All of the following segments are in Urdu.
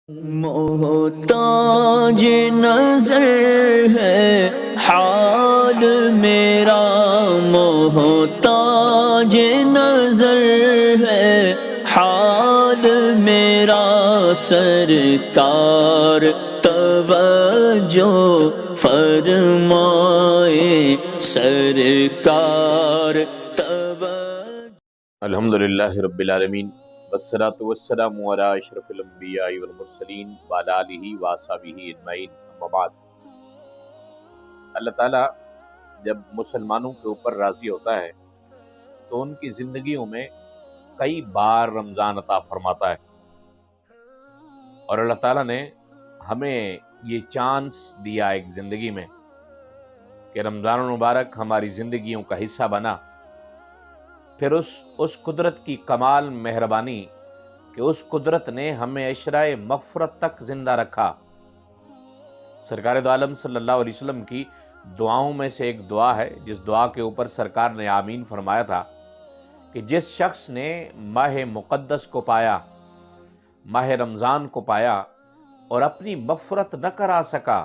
محتاج نظر ہے حال میرا، محتاج نظر ہے حال میرا، سرکار توجہ فرمائے، سرکار توجہ۔ الحمدللہ رب العالمین، والصلاة والسلام علی اشرف الانبیاء والمرسلین وعلی آلہ وصحبہ اجمعین، اما بعد۔ اللہ تعالیٰ جب مسلمانوں کے اوپر راضی ہوتا ہے تو ان کی زندگیوں میں کئی بار رمضان عطا فرماتا ہے، اور اللہ تعالیٰ نے ہمیں یہ چانس دیا ایک زندگی میں کہ رمضان المبارک ہماری زندگیوں کا حصہ بنا۔ پھر اس قدرت کی کمال مہربانی کہ اس قدرت نے ہمیں عشرۂ مغفرت تک زندہ رکھا۔ سرکار دو عالم صلی اللہ علیہ وسلم کی دعاؤں میں سے ایک دعا ہے جس دعا کے اوپر سرکار نے آمین فرمایا تھا کہ جس شخص نے ماہ مقدس کو پایا، ماہ رمضان کو پایا اور اپنی مغفرت نہ کرا سکا،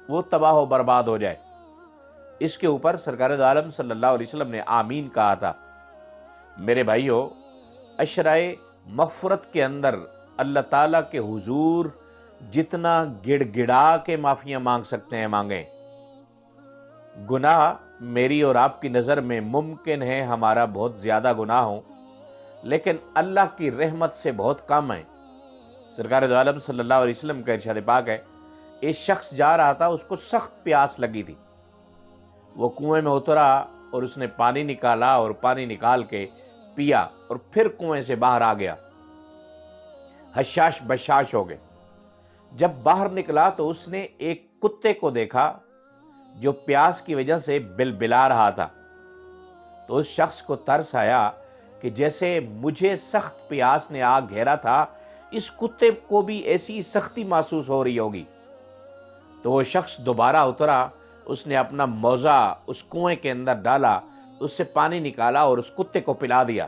وہ تباہ و برباد ہو جائے۔ اس کے اوپر سرکار دو عالم صلی اللہ علیہ وسلم نے آمین کہا تھا۔ میرے بھائیو، عشرۂ مغفرت کے اندر اللہ تعالیٰ کے حضور جتنا گڑ گڑا کے معافیاں مانگ سکتے ہیں مانگیں۔ گناہ میری اور آپ کی نظر میں ممکن ہے ہمارا بہت زیادہ گناہ ہو، لیکن اللہ کی رحمت سے بہت کم ہے۔ سرکار دو عالم صلی اللہ علیہ وسلم کا ارشاد پاک ہے، ایک شخص جا رہا تھا، اس کو سخت پیاس لگی تھی، وہ کنویں میں اترا اور اس نے پانی نکالا اور پانی نکال کے پیا اور پھر کنویں سے باہر آ گیا، حشاش بشاش ہو گئے۔ جب باہر نکلا تو اس نے ایک کتے کو دیکھا جو پیاس کی وجہ سے بلبلا رہا تھا، تو اس شخص کو ترس آیا کہ جیسے مجھے سخت پیاس نے آ گھیرا تھا، اس کتے کو بھی ایسی سختی محسوس ہو رہی ہوگی۔ تو وہ شخص دوبارہ اترا، اس نے اپنا موزہ اس کنویں کے اندر ڈالا، اس سے پانی نکالا اور اس کتے کو پلا دیا۔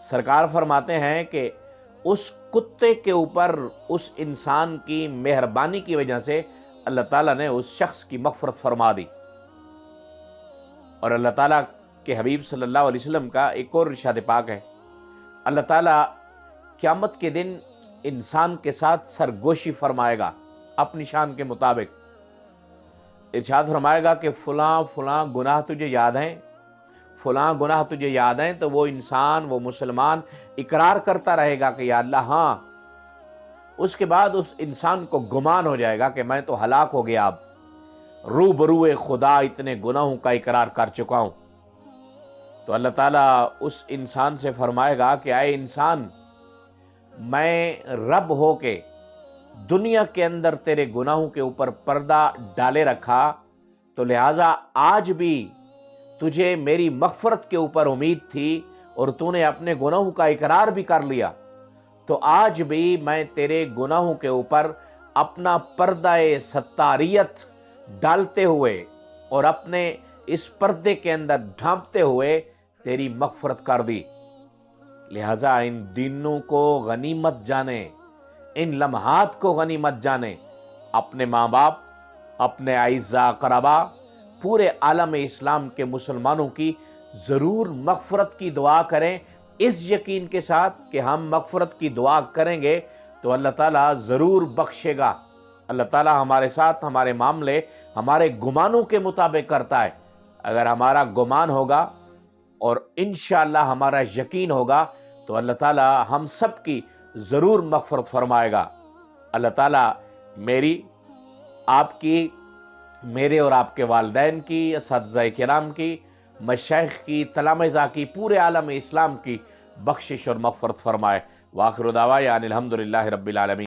سرکار فرماتے ہیں کہ اس کتے کے اوپر اس انسان کی مہربانی کی وجہ سے اللہ تعالیٰ نے اس شخص کی مغفرت فرما دی۔ اور اللہ تعالیٰ کے حبیب صلی اللہ علیہ وسلم کا ایک اور ارشاد پاک ہے، اللہ تعالیٰ قیامت کے دن انسان کے ساتھ سرگوشی فرمائے گا اپنی شان کے مطابق۔ ارشاد فرمائے گا کہ فلاں فلاں گناہ تجھے یاد ہیں، فلاں گناہ تجھے یاد ہیں، تو وہ انسان، وہ مسلمان اقرار کرتا رہے گا کہ یا اللہ ہاں۔ اس کے بعد اس انسان کو گمان ہو جائے گا کہ میں تو ہلاک ہو گیا، اب روبروئے خدا اتنے گناہوں کا اقرار کر چکا ہوں۔ تو اللہ تعالیٰ اس انسان سے فرمائے گا کہ اے انسان، میں رب ہو کے دنیا کے اندر تیرے گناہوں کے اوپر پردہ ڈالے رکھا، تو لہٰذا آج بھی تجھے میری مغفرت کے اوپر امید تھی اور تو نے اپنے گناہوں کا اقرار بھی کر لیا، تو آج بھی میں تیرے گناہوں کے اوپر اپنا پردہ ستاریت ڈالتے ہوئے اور اپنے اس پردے کے اندر ڈھانپتے ہوئے تیری مغفرت کر دی۔ لہٰذا ان دنوں کو غنیمت جانے، ان لمحات کو غنیمت جانے، اپنے ماں باپ، اپنے اعزاء اقربا، پورے عالم اسلام کے مسلمانوں کی ضرور مغفرت کی دعا کریں، اس یقین کے ساتھ کہ ہم مغفرت کی دعا کریں گے تو اللہ تعالیٰ ضرور بخشے گا۔ اللہ تعالیٰ ہمارے ساتھ ہمارے معاملے ہمارے گمانوں کے مطابق کرتا ہے۔ اگر ہمارا گمان ہوگا اور انشاءاللہ ہمارا یقین ہوگا تو اللہ تعالیٰ ہم سب کی ضرور مغفرت فرمائے گا۔ اللہ تعالیٰ میری، آپ کی، میرے اور آپ کے والدین کی، اساتذہ کرام کی، مشائخ کی، تلامذہ کی، پورے عالم اسلام کی بخشش اور مغفرت فرمائے۔ وآخر دعوانا ان الحمدللہ رب العالمین۔